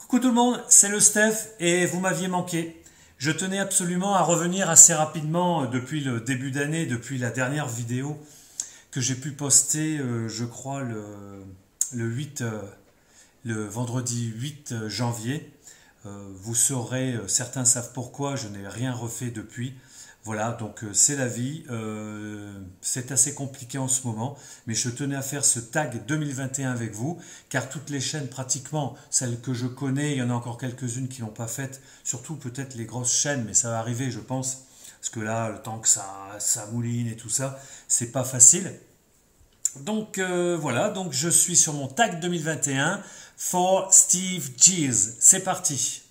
Coucou tout le monde, c'est le Steph et vous m'aviez manqué. Je tenais absolument à revenir assez rapidement depuis le début d'année, depuis la dernière vidéo que j'ai pu poster, je crois, le vendredi 8 janvier. Vous saurez, certains savent pourquoi, je n'ai rien refait depuis. Voilà, donc c'est la vie, c'est assez compliqué en ce moment, mais je tenais à faire ce tag 2021 avec vous, car toutes les chaînes, pratiquement, celles que je connais, il y en a encore quelques-unes qui l'ont pas faites, surtout peut-être les grosses chaînes, mais ça va arriver, je pense, parce que là, le temps que ça mouline et tout ça, c'est pas facile. Donc voilà, donc je suis sur mon tag 2021 for Steve Jeez. C'est parti.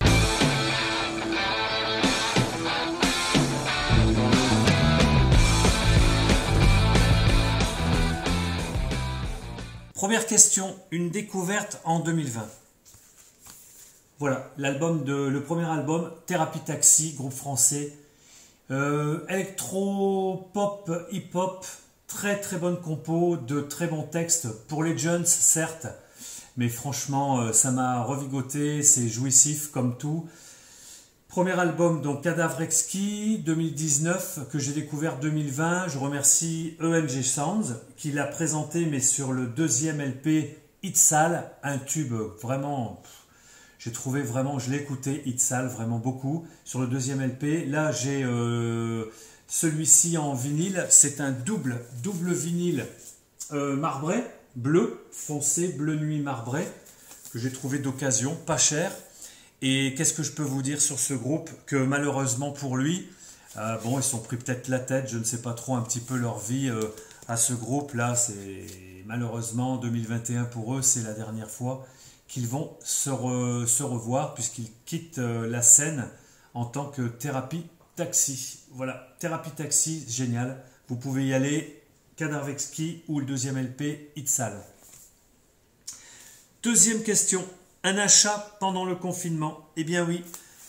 Première question, une découverte en 2020. Voilà, le premier album, Thérapie Taxi, groupe français, électro, pop, hip-hop, très très bonne compo, de très bons textes pour les jeunes certes, mais franchement ça m'a revigoté, c'est jouissif comme tout. Premier album donc Cadavre Exquis 2019 que j'ai découvert 2020. Je remercie EMG Sounds qui l'a présenté mais sur le deuxième LP Itzal, un tube vraiment. J'ai trouvé vraiment, je l'ai écouté Itzal vraiment beaucoup sur le deuxième LP. Là j'ai celui-ci en vinyle, c'est un double vinyle marbré, bleu foncé, bleu nuit marbré que j'ai trouvé d'occasion, pas cher. Et qu'est-ce que je peux vous dire sur ce groupe? Que malheureusement pour lui, bon, ils se sont pris peut-être la tête, je ne sais pas trop un petit peu leur vie à ce groupe-là. C'est malheureusement 2021 pour eux, c'est la dernière fois qu'ils vont se revoir puisqu'ils quittent la scène en tant que Thérapie Taxi. Voilà, Thérapie Taxi, génial. Vous pouvez y aller, Cadavre Exquis ou le deuxième LP, Itzal. Deuxième question. Un achat pendant le confinement? Eh bien oui,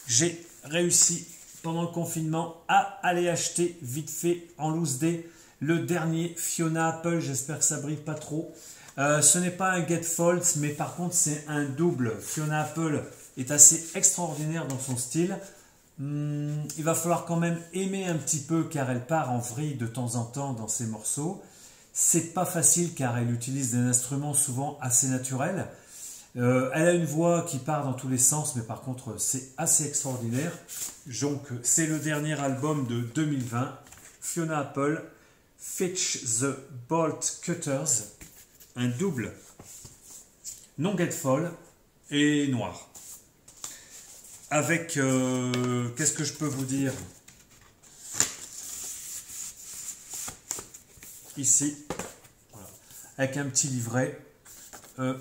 j'ai réussi pendant le confinement à aller acheter vite fait en loose day le dernier Fiona Apple. J'espère que ça brille pas trop. Ce n'est pas un Gatefold, mais par contre c'est un double. Fiona Apple est assez extraordinaire dans son style. Il va falloir quand même aimer un petit peu car elle part en vrille de temps en temps dans ses morceaux. C'est pas facile car elle utilise des instruments souvent assez naturels. Elle a une voix qui part dans tous les sens, mais par contre c'est assez extraordinaire. Donc c'est le dernier album de 2020, Fiona Apple, Fetch the Bolt Cutters, un double non gatefold et noir. Avec, qu'est-ce que je peux vous dire? Ici, voilà, avec un petit livret.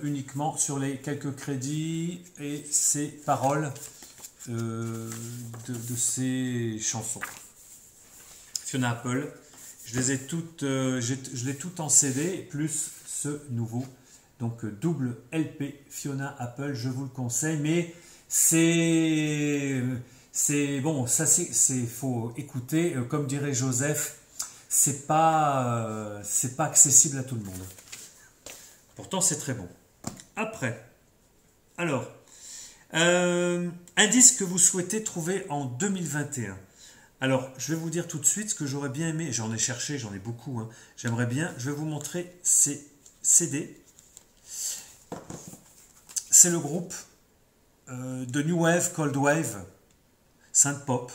Uniquement sur les quelques crédits et ses paroles de ses chansons. Fiona Apple, je les ai toutes, je l'ai tout en CD plus ce nouveau, donc double LP Fiona Apple, je vous le conseille, mais c'est bon, ça c'est faut écouter, comme dirait Joseph, c'est pas accessible à tout le monde. Pourtant, c'est très bon. Après, alors, un disque que vous souhaitez trouver en 2021. Alors, je vais vous dire tout de suite ce que j'aurais bien aimé. J'en ai cherché, j'en ai beaucoup. Hein. J'aimerais bien, je vais vous montrer ces CD. C'est le groupe de New Wave, Cold Wave, synth pop,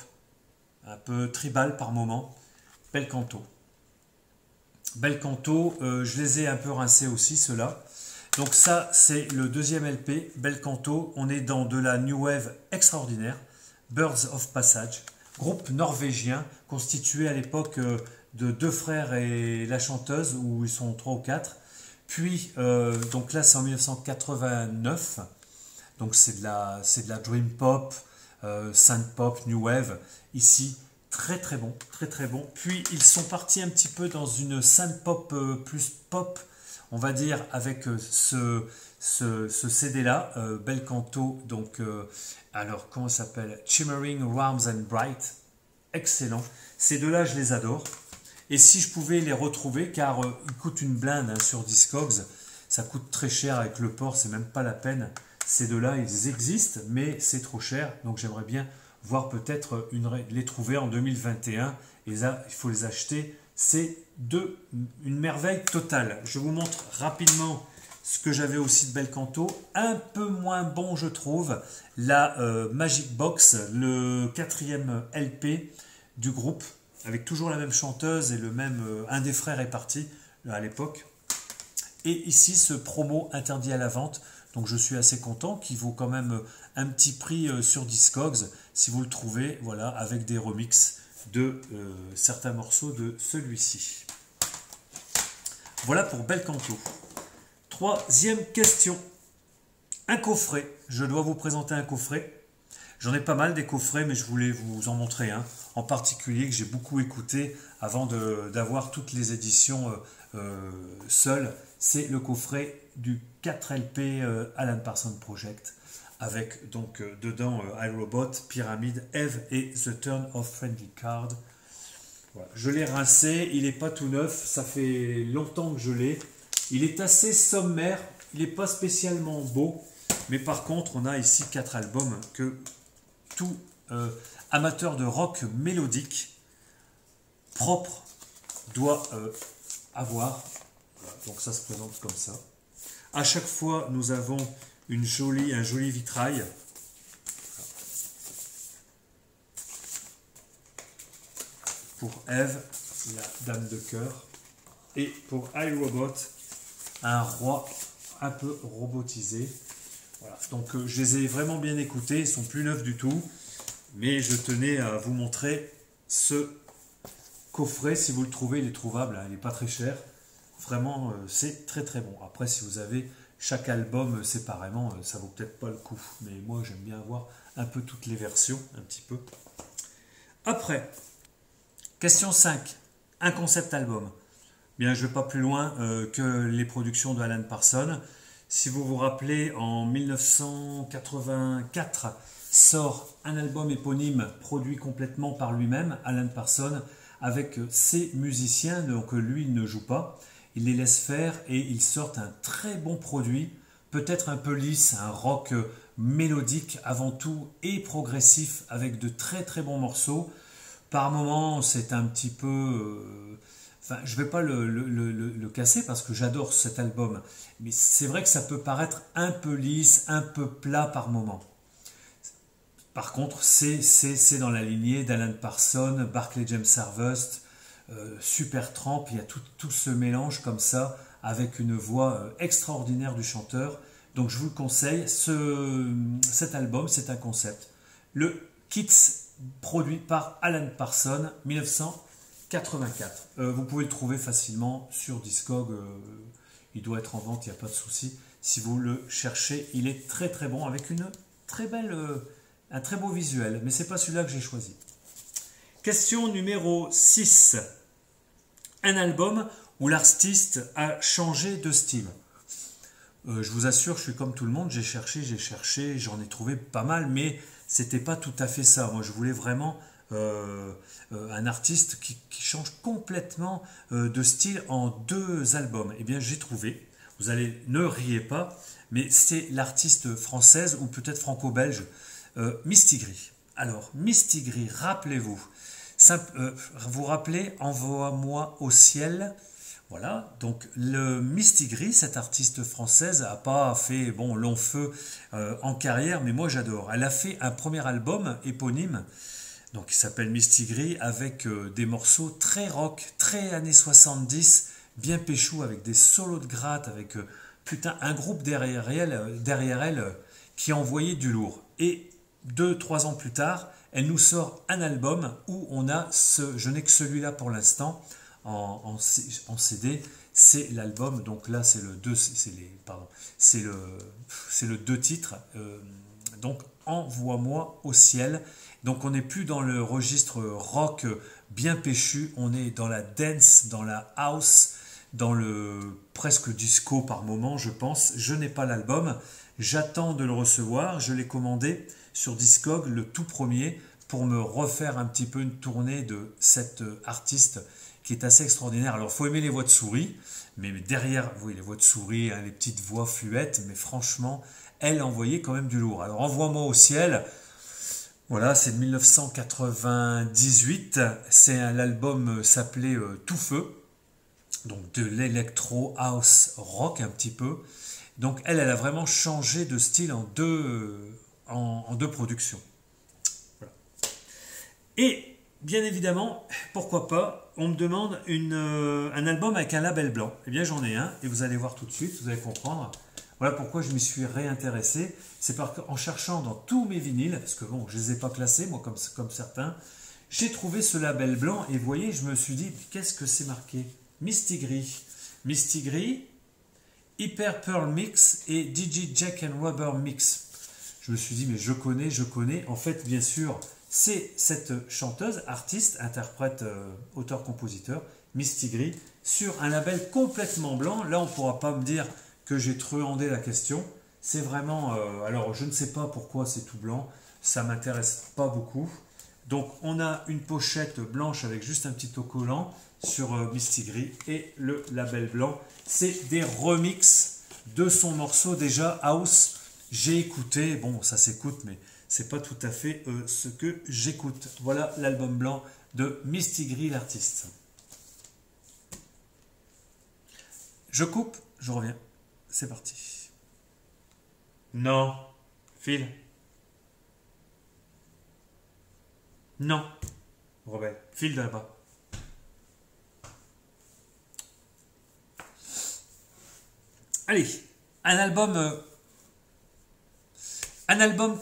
un peu tribal par moment, Bel Canto. Bel Canto, je les ai un peu rincés aussi, ceux-là. Donc ça, c'est le deuxième LP, Bel Canto. On est dans de la New Wave extraordinaire, Birds of Passage, groupe norvégien constitué à l'époque de deux frères et la chanteuse, où ils sont 3 ou 4. Puis, donc là, c'est en 1989. Donc c'est de la Dream Pop, Synth Pop, New Wave. Ici, très très bon, très très bon. Puis ils sont partis un petit peu dans une synth pop plus pop, on va dire, avec ce CD-là, Bel Canto, donc, alors comment ça s'appelle? Shimmering, Warm and Bright, excellent. Ces deux-là, je les adore. Et si je pouvais les retrouver, car ils coûtent une blinde hein, sur Discogs, ça coûte très cher avec le port, c'est même pas la peine. Ces deux-là, ils existent, mais c'est trop cher. Donc j'aimerais bien voir peut-être les trouver en 2021. Et là, il faut les acheter. C'est une merveille totale. Je vous montre rapidement ce que j'avais aussi de Belcanto. Un peu moins bon, je trouve, la Magic Box, le 4e LP du groupe, avec toujours la même chanteuse et le même... un des frères est parti à l'époque. Et ici, ce promo interdit à la vente. Donc je suis assez content, qui vaut quand même un petit prix sur Discogs, si vous le trouvez, voilà, avec des remixes de certains morceaux de celui-ci. Voilà pour Belcanto. Troisième question. Un coffret. Je dois vous présenter un coffret. J'en ai pas mal des coffrets, mais je voulais vous en montrer un, en particulier que j'ai beaucoup écouté avant d'avoir toutes les éditions seules. C'est le coffret du 4LP Alan Parsons Project, avec donc dedans iRobot, Pyramide, Eve et The Turn of Friendly Card. Voilà. Je l'ai rincé, il n'est pas tout neuf, ça fait longtemps que je l'ai. Il est assez sommaire, il n'est pas spécialement beau, mais par contre on a ici 4 albums que tout amateur de rock mélodique propre doit avoir. Voilà. Donc ça se présente comme ça. À chaque fois, nous avons un joli vitrail. Pour Eve, la dame de cœur. Et pour iRobot, un roi un peu robotisé. Voilà. Donc je les ai vraiment bien écoutés, ils ne sont plus neufs du tout. Mais je tenais à vous montrer ce coffret. Si vous le trouvez, il est trouvable, hein, il n'est pas très cher. Vraiment, c'est très très bon. Après, si vous avez chaque album séparément, ça vaut peut-être pas le coup. Mais moi, j'aime bien avoir un peu toutes les versions, un petit peu. Après, question 5. Un concept album. Bien, je ne vais pas plus loin que les productions de Alan Parsons. Si vous vous rappelez, en 1984, sort un album éponyme produit complètement par lui-même, Alan Parsons, avec ses musiciens, donc lui, il ne joue pas. Il les laisse faire et ils sortent un très bon produit, peut-être un peu lisse, un rock mélodique avant tout et progressif avec de très très bons morceaux. Par moments, c'est un petit peu... enfin, je ne vais pas le casser parce que j'adore cet album, mais c'est vrai que ça peut paraître un peu lisse, un peu plat par moments. Par contre, c'est dans la lignée d'Alan Parsons, Barclay James Harvest, Supertramp, il y a tout ce mélange comme ça, avec une voix extraordinaire du chanteur. Donc je vous le conseille, cet album, c'est un concept. Le Kids, produit par Alan Parsons, 1984. Vous pouvez le trouver facilement sur Discog, il doit être en vente, il n'y a pas de souci. Si vous le cherchez, il est très très bon, avec une très belle, un très beau visuel, mais c'est pas celui-là que j'ai choisi. Question numéro 6. Un album où l'artiste a changé de style. Je vous assure, je suis comme tout le monde, j'ai cherché, j'en ai trouvé pas mal, mais c'était pas tout à fait ça. Moi, je voulais vraiment un artiste qui change complètement de style en 2 albums. Eh bien, j'ai trouvé, vous allez, ne riez pas, mais c'est l'artiste française ou peut-être franco-belge, Mistigri. Alors, Mistigri, rappelez-vous, vous rappelez, Envoie-moi au ciel. Voilà, donc le Mistigri, cette artiste française, n'a pas fait long feu en carrière, mais moi j'adore. Elle a fait un premier album éponyme, donc qui s'appelle Mistigri, avec des morceaux très rock, très années 70, bien péchou, avec des solos de gratte, avec un groupe derrière elle qui envoyait du lourd. Et 2-3 ans plus tard, elle nous sort un album où on a je n'ai que celui-là pour l'instant, en CD, c'est l'album, donc là c'est le 2, c'est le 2 titres, donc Envoie-moi au ciel. Donc on n'est plus dans le registre rock bien péchu, on est dans la dance, dans la house, dans le presque disco par moment, je pense. Je n'ai pas l'album, j'attends de le recevoir, je l'ai commandé sur Discog, le tout premier, pour me refaire un petit peu une tournée de cette artiste qui est assez extraordinaire. Alors, il faut aimer les voix de souris, mais derrière, oui, les voix de souris, hein, les petites voix fluettes, mais franchement, elle envoyait quand même du lourd. Alors Envoie-moi au ciel, voilà, c'est de 1998, l'album s'appelait Tout Feu, donc de l'électro house rock un petit peu. Donc elle a vraiment changé de style en deux productions. Voilà. Et bien évidemment, pourquoi pas, on me demande un album avec un label blanc. Eh bien j'en ai un et vous allez voir tout de suite, vous allez comprendre. Voilà pourquoi je m'y suis réintéressé. C'est parce qu'en cherchant dans tous mes vinyles, parce que bon, je ne les ai pas classés, moi comme certains, j'ai trouvé ce label blanc et vous voyez, je me suis dit, qu'est-ce que c'est marqué? Misty Gris. Misty Gris, Hyper Pearl Mix et DJ Jack and Rubber Mix. Je me suis dit, mais je connais. En fait, bien sûr, c'est cette chanteuse, artiste, interprète, auteur-compositeur, Misty Gris, sur un label complètement blanc. Là, on ne pourra pas me dire que j'ai truandé la question. C'est vraiment... alors, je ne sais pas pourquoi c'est tout blanc. Ça ne m'intéresse pas beaucoup. Donc, on a une pochette blanche avec juste un petit autocollant sur Misty Gris. Et le label blanc, c'est des remixes de son morceau déjà house. J'ai écouté, bon, ça s'écoute, mais c'est pas tout à fait ce que j'écoute. Voilà l'album blanc de Misty Gris, l'artiste. Je coupe, je reviens. C'est parti. Non. File. Non. Rebelle. File de là-bas. Allez, un album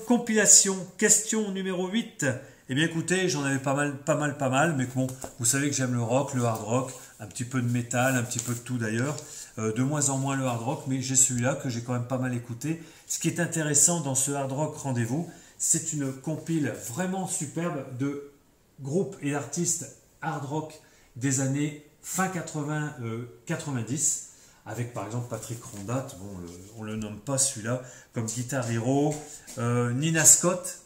compilation, question numéro 8. Eh bien écoutez, j'en avais pas mal, mais bon, vous savez que j'aime le rock, le hard rock, un petit peu de métal, un petit peu de tout d'ailleurs, de moins en moins le hard rock, mais j'ai celui-là que j'ai quand même pas mal écouté. Ce qui est intéressant dans ce hard rock rendez-vous, c'est une compile vraiment superbe de groupes et d'artistes hard rock des années fin 80-90, avec par exemple Patrick Rondat, bon, on le nomme pas celui-là, comme Guitar Hero, Nina Scott,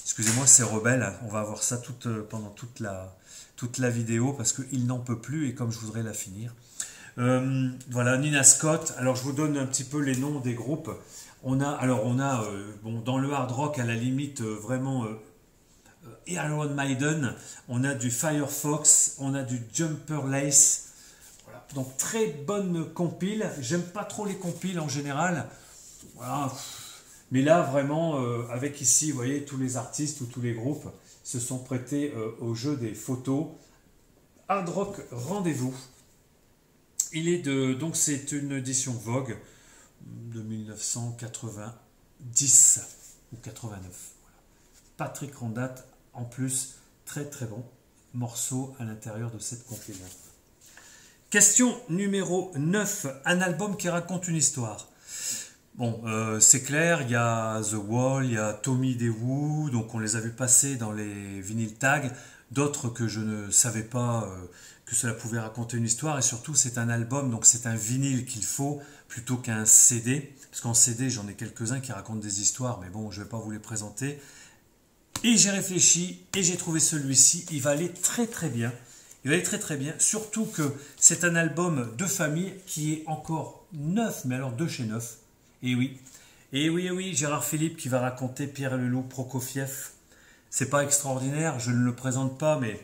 excusez-moi, c'est rebelle, on va avoir ça pendant toute la vidéo parce qu'il n'en peut plus et comme je voudrais la finir. Voilà, Nina Scott. Alors je vous donne un petit peu les noms des groupes. On a bon, dans le hard rock à la limite vraiment Iron Maiden, on a du Firefox, on a du Jumper Lace. Voilà. Donc très bonne compile. J'aime pas trop les compiles en général. Voilà. Mais là vraiment avec ici, vous voyez, tous les artistes ou tous les groupes se sont prêtés au jeu des photos. Hard Rock Rendez-vous. Donc c'est une édition Vogue de 1990 ou 89. Voilà. Patrick Rondat, en plus, très très bon morceau à l'intérieur de cette compilation. Question numéro 9, un album qui raconte une histoire. Bon, c'est clair, il y a The Wall, il y a Tommy Daewoo, donc on les a vus passer dans les vinyl tags, d'autres que je ne savais pas que cela pouvait raconter une histoire, et surtout c'est un album, donc c'est un vinyle qu'il faut, plutôt qu'un CD, parce qu'en CD j'en ai quelques-uns qui racontent des histoires, mais bon, je ne vais pas vous les présenter. Et j'ai réfléchi, et j'ai trouvé celui-ci, il va aller très très bien. Il va aller très très bien, surtout que c'est un album de famille qui est encore neuf, mais alors de chez neuf. Et oui, Gérard Philippe qui va raconter Pierre et le Loup Prokofiev. C'est pas extraordinaire, je ne le présente pas, mais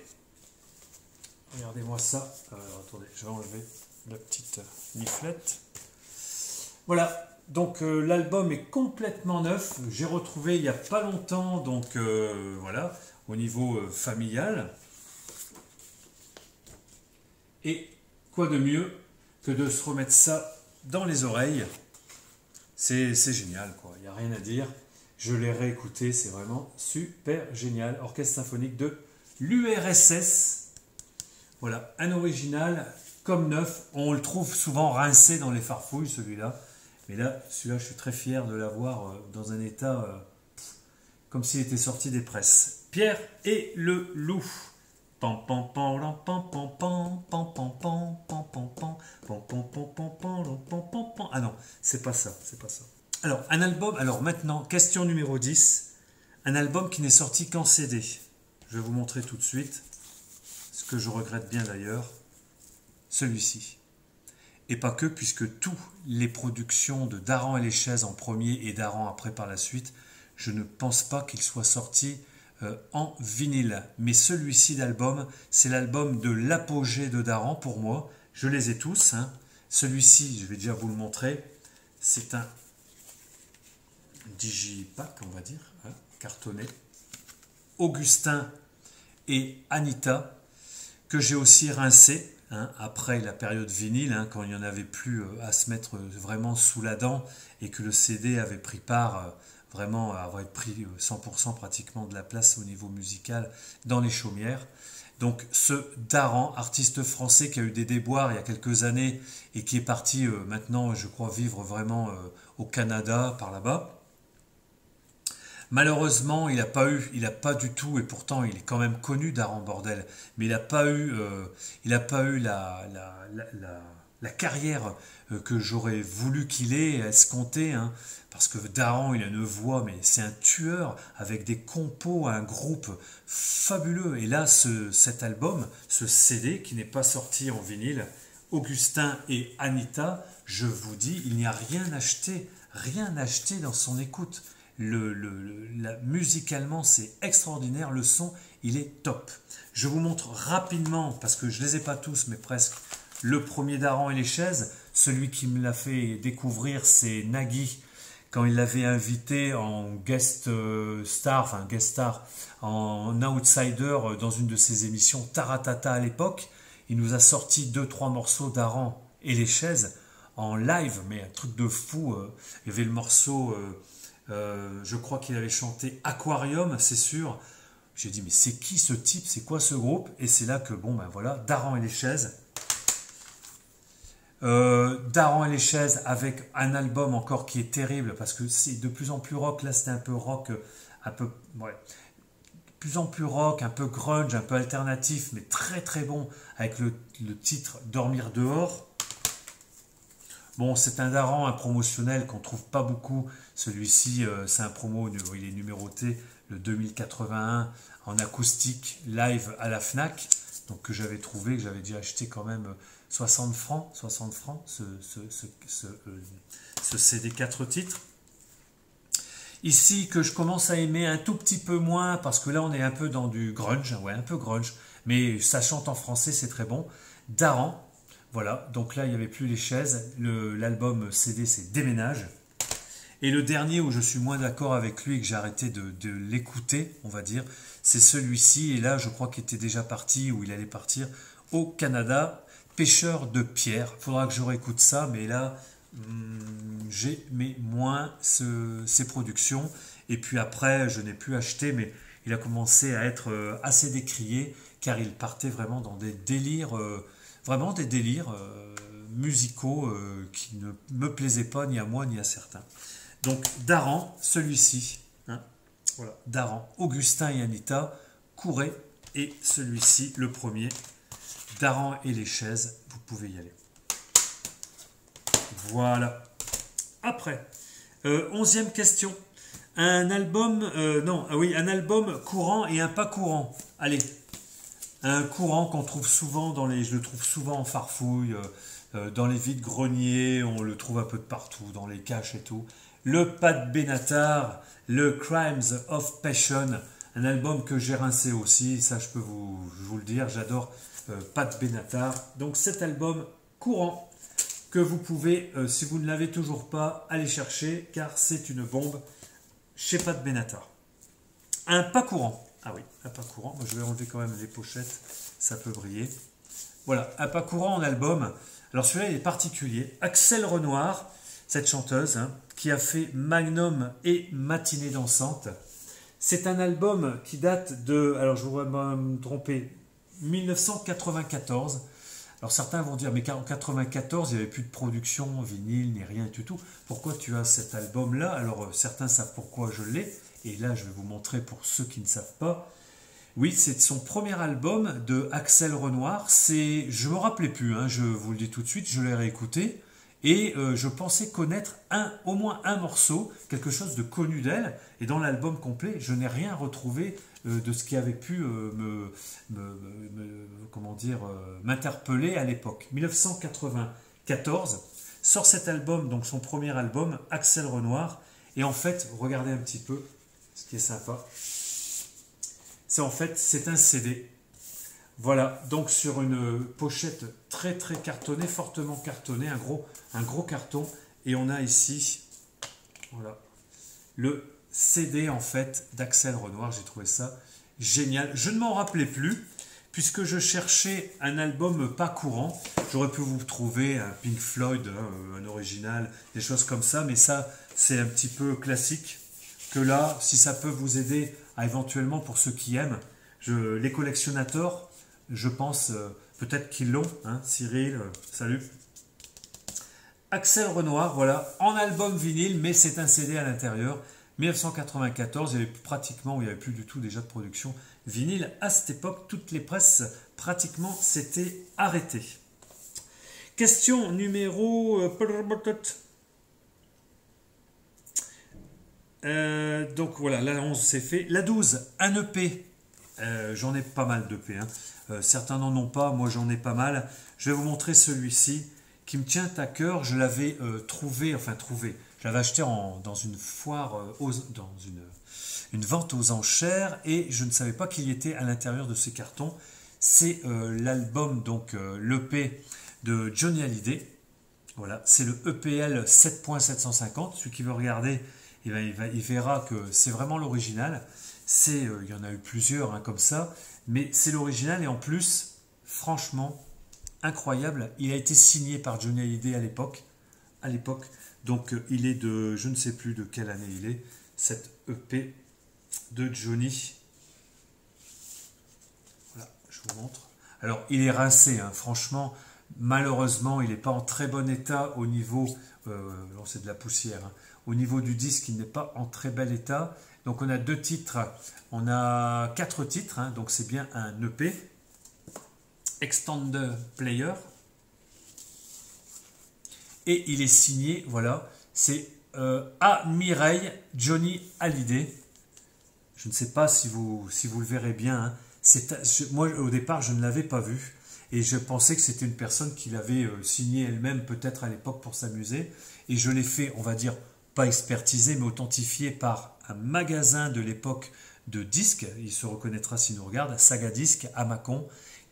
regardez-moi ça. Attendez, je vais enlever la petite niflette. Voilà, donc l'album est complètement neuf. J'ai retrouvé il n'y a pas longtemps, donc voilà, au niveau familial. Et quoi de mieux que de se remettre ça dans les oreilles. C'est génial, quoi. Il n'y a rien à dire. Je l'ai réécouté, c'est vraiment super génial. Orchestre symphonique de l'URSS. Voilà, un original comme neuf. On le trouve souvent rincé dans les farfouilles, celui-là. Mais là, celui-là, je suis très fier de l'avoir dans un état comme s'il était sorti des presses. Pierre et le Loup. Ah non, c'est pas ça, c'est pas ça. Alors, un album, alors maintenant, question numéro 10, un album qui n'est sorti qu'en CD. Je vais vous montrer tout de suite, ce que je regrette bien d'ailleurs, celui-ci. et pas que, puisque toutes les productions de Daran et les Chaises en premier et Daran après par la suite, je ne pense pas qu'il soit sorti en vinyle. Mais celui-ci d'album, c'est l'album de l'apogée de Daran pour moi. Je les ai tous. Hein. Celui-ci, je vais déjà vous le montrer, c'est un digipack, on va dire, hein, cartonné. Augustin et Anita, que j'ai aussi rincé. Hein, après la période vinyle, hein, quand il n'y en avait plus à se mettre vraiment sous la dent et que le CD avait pris part, vraiment avait pris 100% pratiquement de la place au niveau musical dans les chaumières. Donc ce Daran, artiste français qui a eu des déboires il y a quelques années et qui est parti maintenant, je crois, vivre vraiment au Canada par là-bas. Malheureusement, il n'a pas du tout, et pourtant il est quand même connu Daran Bordel, mais il n'a pas eu, la carrière que j'aurais voulu qu'il ait escompté, hein, parce que Daran, il a une voix, mais c'est un tueur avec des compos, un groupe fabuleux. Et là, cet album, ce CD qui n'est pas sorti en vinyle, Augustin et Anita, je vous dis, il n'y a rien acheté dans son écoute. Musicalement, c'est extraordinaire. Le son, il est top. Je vous montre rapidement, parce que je ne les ai pas tous, mais presque, le premier Daran et les Chaises. Celui qui me l'a fait découvrir, c'est Nagui, quand il l'avait invité en guest star, en outsider dans une de ses émissions Taratata à l'époque. Il nous a sorti 2-3 morceaux Daran et les Chaises en live, mais un truc de fou. Il y avait le morceau... je crois qu'il avait chanté Aquarium, c'est sûr. J'ai dit, mais c'est qui ce type? C'est quoi ce groupe? Et c'est là que, bon, ben voilà, Daran et les Chaises. Daran et les Chaises avec un album encore qui est terrible parce que c'est de plus en plus rock. Là, c'était un peu rock, ouais, de plus en plus rock, un peu grunge, un peu alternatif, mais très très bon avec le titre Dormir dehors. Bon, c'est un Daran, un promotionnel qu'on trouve pas beaucoup. Celui-ci, c'est un promo, il est numéroté le 2081 en acoustique live à la Fnac, donc que j'avais trouvé, que j'avais déjà acheté quand même 60 francs, ce CD 4 titres. Ici, que je commence à aimer un tout petit peu moins, parce que là, on est un peu dans du grunge, ouais, un peu grunge, mais ça chante en français, c'est très bon. Daran. Voilà, donc là, il n'y avait plus les Chaises. L'album CD, c'est Déménage. Et le dernier où je suis moins d'accord avec lui et que j'ai arrêté de l'écouter, on va dire, c'est celui-ci. Et là, je crois qu'il était déjà parti, ou il allait partir, au Canada. Pêcheur de pierre. Il faudra que je réécoute ça, mais là, j'aimais moins ses productions. Et puis après, je n'ai plus acheté, mais il a commencé à être assez décrié, car il partait vraiment dans des délires... vraiment des délires musicaux qui ne me plaisaient pas ni à moi ni à certains. Donc Daran, celui-ci, hein, voilà, Daran, Augustin et Anita, courez, et celui-ci, le premier, Daran et les Chaises, vous pouvez y aller. Voilà. Après, 11e question. Un album, un album courant et un pas courant. Allez. Un courant qu'on trouve souvent je le trouve souvent en farfouille, dans les vides-greniers, on le trouve un peu de partout, dans les caches et tout. Le Pat Benatar, le Crimes of Passion, un album que j'ai rincé aussi, ça je peux vous le dire, j'adore Pat Benatar. Donc cet album courant que vous pouvez, si vous ne l'avez toujours pas, aller chercher, car c'est une bombe chez Pat Benatar. Un pas courant. Ah oui, un pas courant. Moi, je vais enlever quand même les pochettes, ça peut briller. Voilà, un pas courant en album. Alors celui-là, il est particulier. Axel Renoir, cette chanteuse, hein, qui a fait Magnum et Matinée dansante. C'est un album qui date de, alors je voudrais me tromper, 1994. Alors certains vont dire, mais en 1994, il n'y avait plus de production vinyle, ni rien du tout. Pourquoi tu as cet album-là? Alors certains savent pourquoi je l'ai. Et là, je vais vous montrer pour ceux qui ne savent pas. Oui, c'est son premier album de Axel Renoir. Je me rappelais plus, hein, je vous le dis tout de suite, je l'ai réécouté. Et je pensais connaître au moins un morceau, quelque chose de connu d'elle. Et dans l'album complet, je n'ai rien retrouvé de ce qui avait pu m'interpeller à l'époque. 1994. 1994, sort cet album, donc son premier album, Axel Renoir. Et en fait, regardez un petit peu ce qui est sympa. C'est en fait, c'est un CD. Voilà, donc sur une pochette très très cartonnée, fortement cartonnée, un gros carton. Et on a ici, voilà, le CD en fait d'Axel Renoir. J'ai trouvé ça génial. Je ne m'en rappelais plus, puisque je cherchais un album pas courant. J'aurais pu vous trouver un Pink Floyd, un original, des choses comme ça, mais ça, c'est un petit peu classique. Que là, si ça peut vous aider à éventuellement, pour ceux qui aiment, les collectionnateurs, je pense, peut-être qu'ils l'ont, hein, Cyril, salut. Axel Renoir, voilà, en album vinyle, mais c'est un CD à l'intérieur. 1994, il y avait pratiquement, il n'y avait plus du tout déjà de production vinyle. À cette époque, toutes les presses pratiquement s'étaient arrêtées. Question numéro... donc voilà, la 11 c'est fait. La 12, un EP. J'en ai pas mal d'EP. Hein. Certains n'en ont pas, moi j'en ai pas mal. Je vais vous montrer celui-ci qui me tient à cœur. Je l'avais trouvé. Je l'avais acheté dans une foire, dans une vente aux enchères, et je ne savais pas qu'il y était à l'intérieur de ces cartons. C'est l'album, donc l'EP de Johnny Hallyday. Voilà, c'est le EPL 7.750. Celui qui veut regarder, il verra que c'est vraiment l'original. Il y en a eu plusieurs hein, comme ça, mais c'est l'original, et en plus, franchement, incroyable. Il a été signé par Johnny Hallyday à l'époque. Donc il est de, je ne sais plus de quelle année il est, cette EP de Johnny. Voilà, je vous montre. Alors il est rincé, hein, franchement, malheureusement il n'est pas en très bon état au niveau, c'est de la poussière, hein, au niveau du disque il n'est pas en très bel état. Donc on a 2 titres, on a 4 titres, hein, donc c'est bien un EP. Extended Player. Et il est signé, voilà, c'est A. Mireille, Johnny Hallyday. Je ne sais pas si vous le verrez bien. Hein. Moi, au départ, je ne l'avais pas vu. Et je pensais que c'était une personne qui l'avait signé elle-même, peut-être à l'époque, pour s'amuser. Et je l'ai fait, on va dire, pas expertisé, mais authentifié par un magasin de l'époque de disques. Il se reconnaîtra s'il nous regarde, Saga Disc à Mâcon,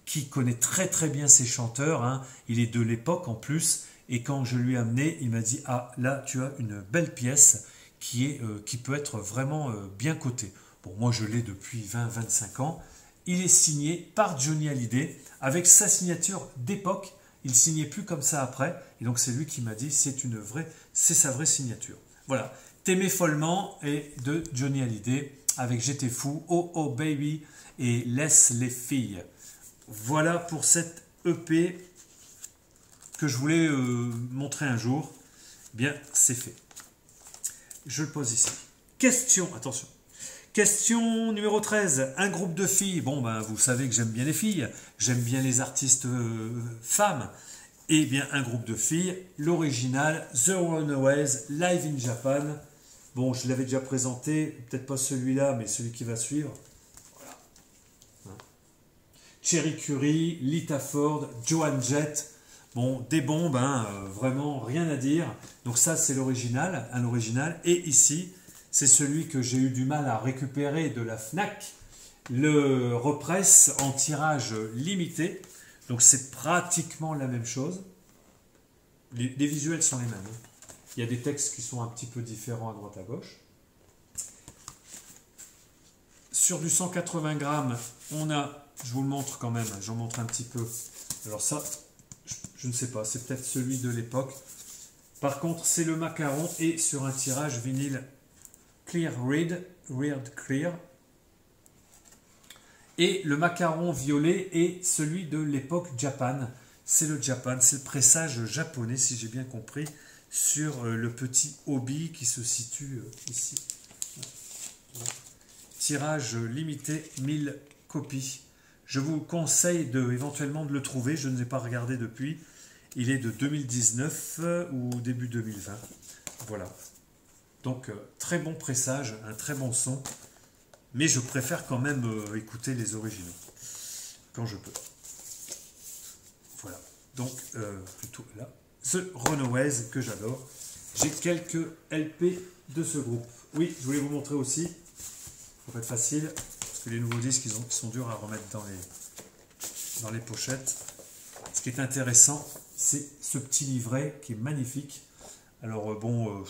qui connaît très très bien ses chanteurs. Hein. Il est de l'époque en plus. Et quand je lui ai amené, il m'a dit « Ah, là, tu as une belle pièce qui peut être vraiment bien cotée. » Bon, moi, je l'ai depuis 20-25 ans. Il est signé par Johnny Hallyday avec sa signature d'époque. Il ne signait plus comme ça après. Et donc, c'est lui qui m'a dit « C'est sa vraie signature. » Voilà. « T'aimais follement » et de Johnny Hallyday avec « J'étais fou »,« Oh Oh Baby » et « Laisse les filles ». Voilà pour cette EP que je voulais montrer un jour. Bien, c'est fait. Je le pose ici. Question, attention. Question numéro 13. Un groupe de filles. Bon, ben, vous savez que j'aime bien les filles. J'aime bien les artistes femmes. Et bien, un groupe de filles. L'original, The Runaways, Live in Japan. Bon, je l'avais déjà présenté. Peut-être pas celui-là, mais celui qui va suivre. Voilà. Hein. Cherry Curry, Lita Ford, Joan Jett. Bon, des bombes, hein, vraiment rien à dire. Donc ça, c'est l'original, un original. Et ici, c'est celui que j'ai eu du mal à récupérer de la FNAC, le represse en tirage limité. Donc c'est pratiquement la même chose. Les visuels sont les mêmes. Hein. Il y a des textes qui sont un petit peu différents à droite à gauche. Sur du 180 grammes, on a, je vous le montre quand même, j'en montre un petit peu. Alors ça... Je ne sais pas, c'est peut-être celui de l'époque. Par contre, c'est le macaron et sur un tirage vinyle Clear Read Clear. Et le macaron violet est celui de l'époque Japan. C'est le Japan, c'est le pressage japonais, si j'ai bien compris, sur le petit obi qui se situe ici. Tirage limité, 1000 copies. Je vous conseille éventuellement de le trouver, je ne l'ai pas regardé depuis. Il est de 2019 ou début 2020. Voilà. Donc, très bon pressage, un très bon son. Mais je préfère quand même écouter les originaux, quand je peux. Voilà. Donc, plutôt là. The Runaways, que j'adore. J'ai quelques LP de ce groupe. Oui, je voulais vous montrer aussi. Ça va être facile, parce que les nouveaux disques, ils sont durs à remettre dans les pochettes. Ce qui est intéressant, c'est ce petit livret qui est magnifique. Alors bon,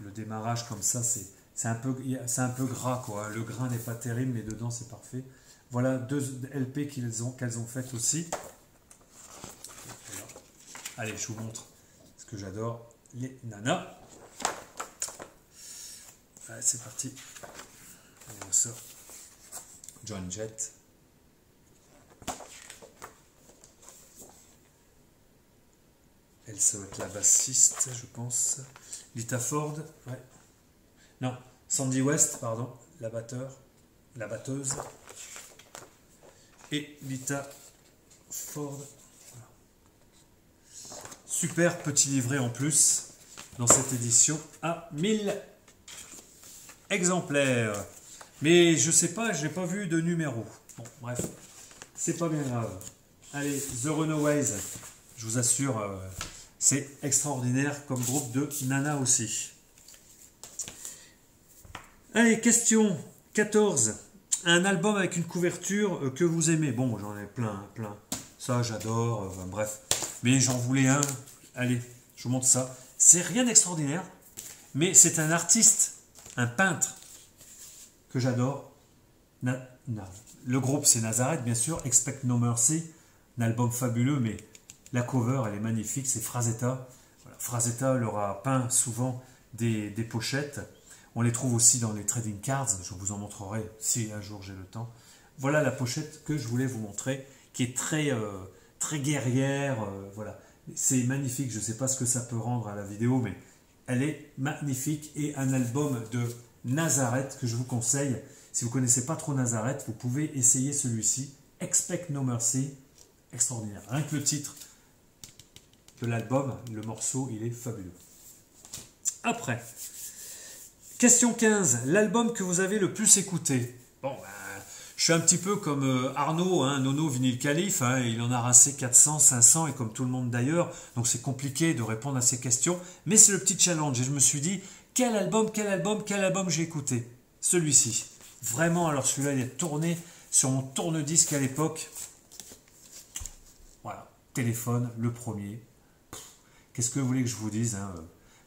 le démarrage comme ça, c'est un peu gras, quoi. Le grain n'est pas terrible, mais dedans c'est parfait. Voilà 2 LP qu'elles ont faites aussi. Voilà. Allez, je vous montre ce que j'adore, les nanas. Allez, c'est parti. On sort Joan Jett. Elle, ça va être la bassiste, je pense. Lita Ford, ouais. Non, Sandy West, pardon, la batteuse. Et Lita Ford. Voilà. Super petit livret en plus dans cette édition à 1000 exemplaires. Mais je sais pas, je n'ai pas vu de numéro. Bon, bref, c'est pas bien grave. Allez, The Runaways, je vous assure, c'est extraordinaire comme groupe de nana aussi. Allez, question 14. Un album avec une couverture que vous aimez. Bon, j'en ai plein. Ça, j'adore. Bref. Mais j'en voulais un. Allez, je vous montre ça. C'est rien d'extraordinaire, mais c'est un artiste, un peintre que j'adore. Le groupe, c'est Nazareth, bien sûr. Expect No Mercy. Un album fabuleux, mais la cover, elle est magnifique. C'est Frazetta. Voilà. Frazetta leur a peint souvent des pochettes. On les trouve aussi dans les trading cards, je vous en montrerai si un jour j'ai le temps. Voilà la pochette que je voulais vous montrer, qui est très guerrière, voilà. C'est magnifique, je ne sais pas ce que ça peut rendre à la vidéo, mais elle est magnifique. Et un album de Nazareth que je vous conseille. Si vous ne connaissez pas trop Nazareth, vous pouvez essayer celui-ci, Expect No Mercy, extraordinaire. Rien que le titre de l'album, le morceau, il est fabuleux. Après... Question 15, l'album que vous avez le plus écouté. Bon, je suis un petit peu comme Arnaud, hein, Nono Vinyl Calife, hein, il en a rincé 400, 500, et comme tout le monde d'ailleurs, donc c'est compliqué de répondre à ces questions, mais c'est le petit challenge, et je me suis dit, quel album j'ai écouté? Celui-ci. Vraiment, alors celui-là, il est tourné sur mon tourne-disque à l'époque. Voilà, téléphone, le premier. Qu'est-ce que vous voulez que je vous dise, hein,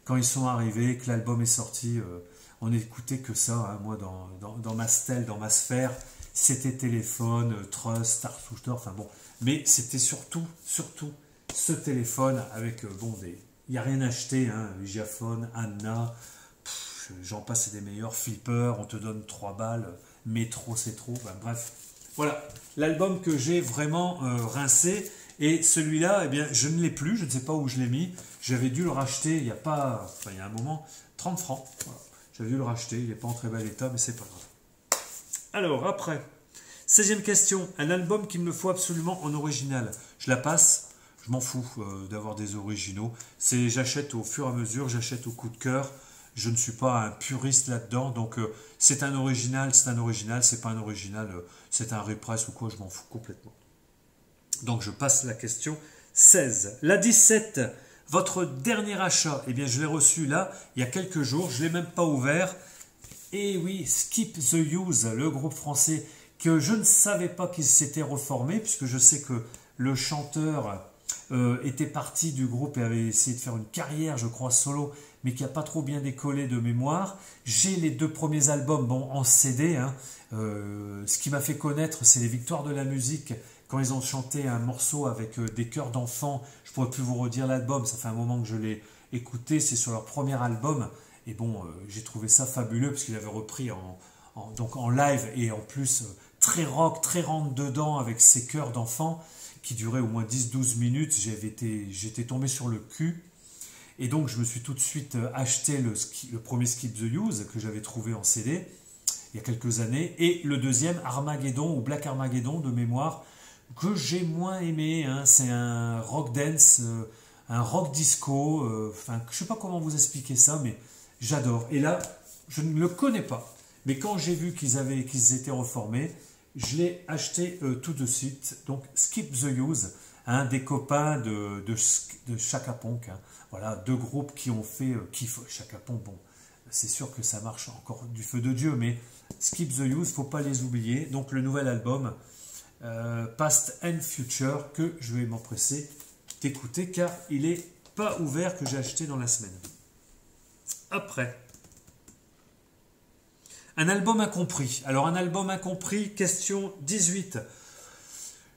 quand ils sont arrivés, que l'album est sorti... on n'écoutait que ça, hein. Moi dans ma stèle, dans ma sphère, c'était téléphone, Trust, Star Shooter, enfin bon. Mais c'était surtout ce téléphone avec, bon, il n'y a rien acheté, hein, Giaphone, Anna, j'en passe, c'est des meilleurs, Flipper, on te donne 3 balles, Métro, c'est trop, ben, bref. Voilà, l'album que j'ai vraiment rincé, et celui-là, eh bien, je ne l'ai plus, je ne sais pas où je l'ai mis, j'avais dû le racheter il y a un moment, 30 francs, voilà. J'avais dû le racheter, il n'est pas en très bel état, mais c'est pas grave. Alors, après, 16e question. Un album qu'il me faut absolument en original. Je la passe, je m'en fous d'avoir des originaux. J'achète au fur et à mesure, j'achète au coup de cœur. Je ne suis pas un puriste là-dedans, donc c'est un original, c'est pas un original, c'est un repress ou quoi, je m'en fous complètement. Donc, je passe la question 16. La 17. Votre dernier achat, eh bien je l'ai reçu là, il y a quelques jours, je ne l'ai même pas ouvert. Et oui, Skip the Use, le groupe français que je ne savais pas qu'il s'était reformé, puisque je sais que le chanteur était parti du groupe et avait essayé de faire une carrière, je crois, solo, mais qui n'a pas trop bien décollé de mémoire. J'ai les 2 premiers albums, bon, en CD. Hein. Ce qui m'a fait connaître, c'est les Victoires de la musique, quand ils ont chanté un morceau avec des chœurs d'enfants. Je ne pourrais plus vous redire l'album, ça fait un moment que je l'ai écouté, c'est sur leur premier album. Et bon, j'ai trouvé ça fabuleux, parce qu'il avait repris donc en live, et en plus très rock, très rentre dedans, avec ces chœurs d'enfants, qui duraient au moins 10-12 minutes. J'étais tombé sur le cul. Et donc, je me suis tout de suite acheté le premier Skip the Use, que j'avais trouvé en CD, il y a quelques années, et le deuxième, Armageddon, ou Black Armageddon, de mémoire, que j'ai moins aimé, hein. C'est un rock dance, un rock disco, enfin, je ne sais pas comment vous expliquer ça, mais j'adore. Et là, je ne le connais pas, mais quand j'ai vu qu'ils étaient reformés, je l'ai acheté tout de suite. Donc, Skip the Use, hein, des copains de Chaka Ponk, hein. Voilà, deux groupes qui ont fait kiff. Chaka Ponk, bon, c'est sûr que ça marche encore du feu de Dieu, mais Skip the Use, faut pas les oublier. Donc le nouvel album, Past and Future, que je vais m'empresser d'écouter, car il est pas ouvert, que j'ai acheté dans la semaine. Après, un album incompris. Alors un album incompris, question 18.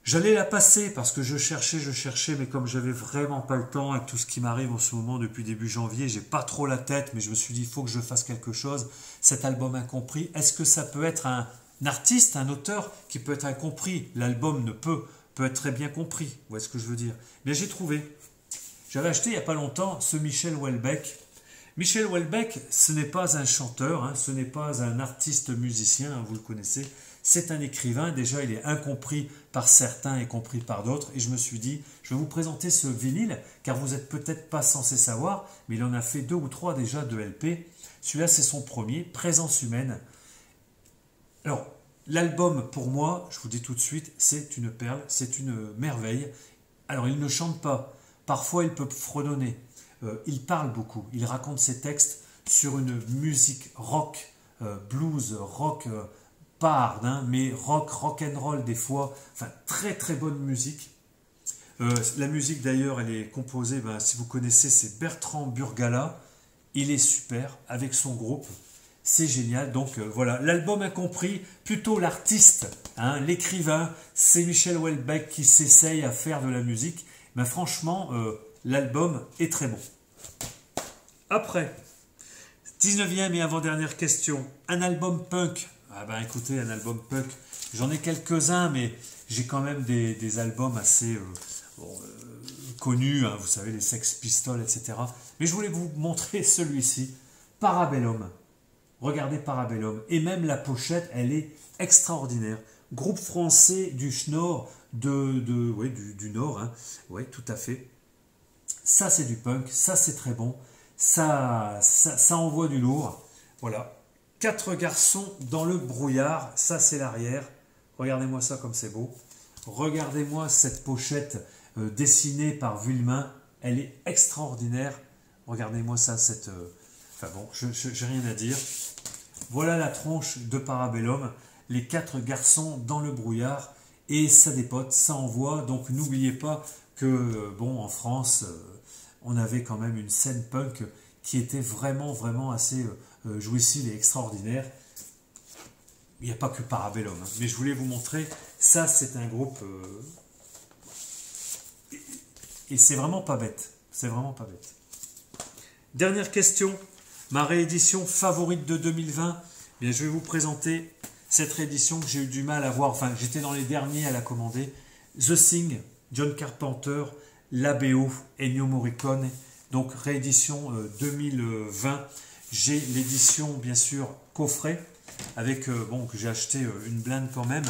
J'allais la passer parce que je cherchais, mais comme j'avais vraiment pas le temps avec tout ce qui m'arrive en ce moment depuis début janvier, j'ai pas trop la tête, mais je me suis dit, il faut que je fasse quelque chose. Cet album incompris, est-ce que ça peut être un artiste, un auteur qui peut être incompris? L'album peut être très bien compris. Vous voyez ce que je veux dire? Bien, j'ai trouvé. J'avais acheté il n'y a pas longtemps ce Michel Houellebecq. Michel Houellebecq, ce n'est pas un chanteur, hein, ce n'est pas un artiste musicien, hein, vous le connaissez. C'est un écrivain, déjà il est incompris par certains et compris par d'autres. Et je me suis dit, je vais vous présenter ce vinyle, car vous n'êtes peut-être pas censé savoir, mais il en a fait 2 ou 3 déjà de LP. Celui-là c'est son premier, Présence humaine. Alors, l'album pour moi, je vous dis tout de suite, c'est une perle, c'est une merveille. Alors il ne chante pas, parfois il peut fredonner, il parle beaucoup, il raconte ses textes sur une musique rock, blues, rock, pas hard, hein, mais rock and roll des fois, enfin très très bonne musique. La musique d'ailleurs, elle est composée, si vous connaissez, c'est Bertrand Burgala. Il est super avec son groupe, c'est génial. Donc voilà, l'album incompris, plutôt l'artiste, hein, l'écrivain, c'est Michel Houellebecq qui s'essaye à faire de la musique. Mais franchement, l'album est très bon. Après, 19e et avant-dernière question, un album punk. Ah ben écoutez, un album punk, j'en ai quelques-uns, mais j'ai quand même des albums assez connus, hein, vous savez, les Sex Pistols, etc. Mais je voulais vous montrer celui-ci, Parabellum. Regardez Parabellum. Et même la pochette, elle est extraordinaire. Groupe français du Nord, du Nord, hein. Oui, tout à fait. Ça, c'est du punk, ça, c'est très bon. Ça envoie du lourd. Voilà. 4 garçons dans le brouillard, ça c'est l'arrière. Regardez-moi ça comme c'est beau. Regardez-moi cette pochette dessinée par Vuillemin, elle est extraordinaire. Regardez-moi ça, enfin bon, je n'ai rien à dire. Voilà la tronche de Parabellum, les 4 garçons dans le brouillard, et ça dépote, ça envoie. Donc n'oubliez pas que, bon, en France, on avait quand même une scène punk qui était vraiment, vraiment assez jouissive et extraordinaire. Il n'y a pas que Parabellum, hein, mais je voulais vous montrer, ça c'est un groupe, et c'est vraiment pas bête, c'est vraiment pas bête. Dernière question, ma réédition favorite de 2020, bien, je vais vous présenter cette réédition que j'ai eu du mal à voir, enfin j'étais dans les derniers à la commander, The Thing, John Carpenter, la BO, Ennio Morricone, donc réédition 2020. J'ai l'édition bien sûr coffret avec que j'ai acheté une blinde quand même.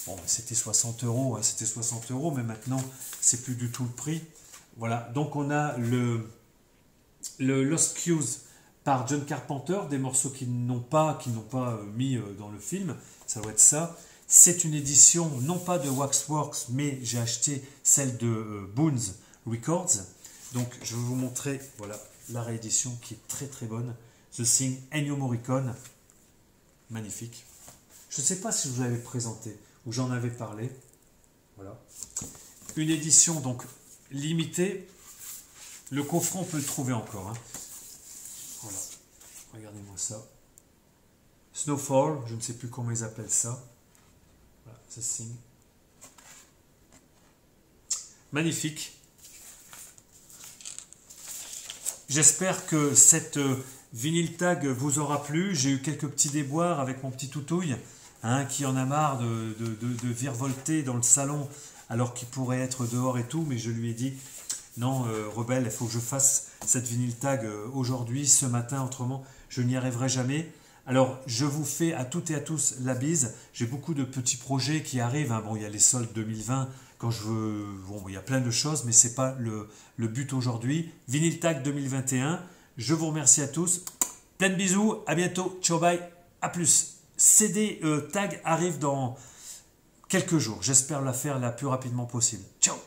Bon, c'était 60 €, hein, c'était 60 €, mais maintenant c'est plus du tout le prix. Voilà, donc on a le Lost Cues par John Carpenter, des morceaux qu'ils n'ont pas mis dans le film. Ça doit être ça. C'est une édition non pas de Waxworks, mais j'ai acheté celle de Boons Records. Donc je vais vous montrer, voilà, la réédition qui est très très bonne. The Thing, Ennio Morricone, magnifique. Je ne sais pas si je vous l'avais présenté ou j'en avais parlé. Voilà. Une édition donc limitée. Le coffret, on peut le trouver encore, hein. Voilà. Regardez-moi ça. Snowfall, je ne sais plus comment ils appellent ça. Voilà, The Thing. Magnifique. J'espère que cette vinyle tag vous aura plu. J'ai eu quelques petits déboires avec mon petit toutouille, hein, qui en a marre de virevolter dans le salon alors qu'il pourrait être dehors et tout, mais je lui ai dit non, rebelle, il faut que je fasse cette vinyle tag aujourd'hui, ce matin, autrement je n'y arriverai jamais. Alors je vous fais à toutes et à tous la bise. J'ai beaucoup de petits projets qui arrivent, hein. Bon, il y a les soldes 2020, quand je veux, bon, il y a plein de choses, mais c'est pas le but aujourd'hui. Vinyl Tag 2021. Je vous remercie à tous. Plein de bisous. À bientôt. Ciao, bye. À plus. CD Tag arrive dans quelques jours. J'espère la faire la plus rapidement possible. Ciao.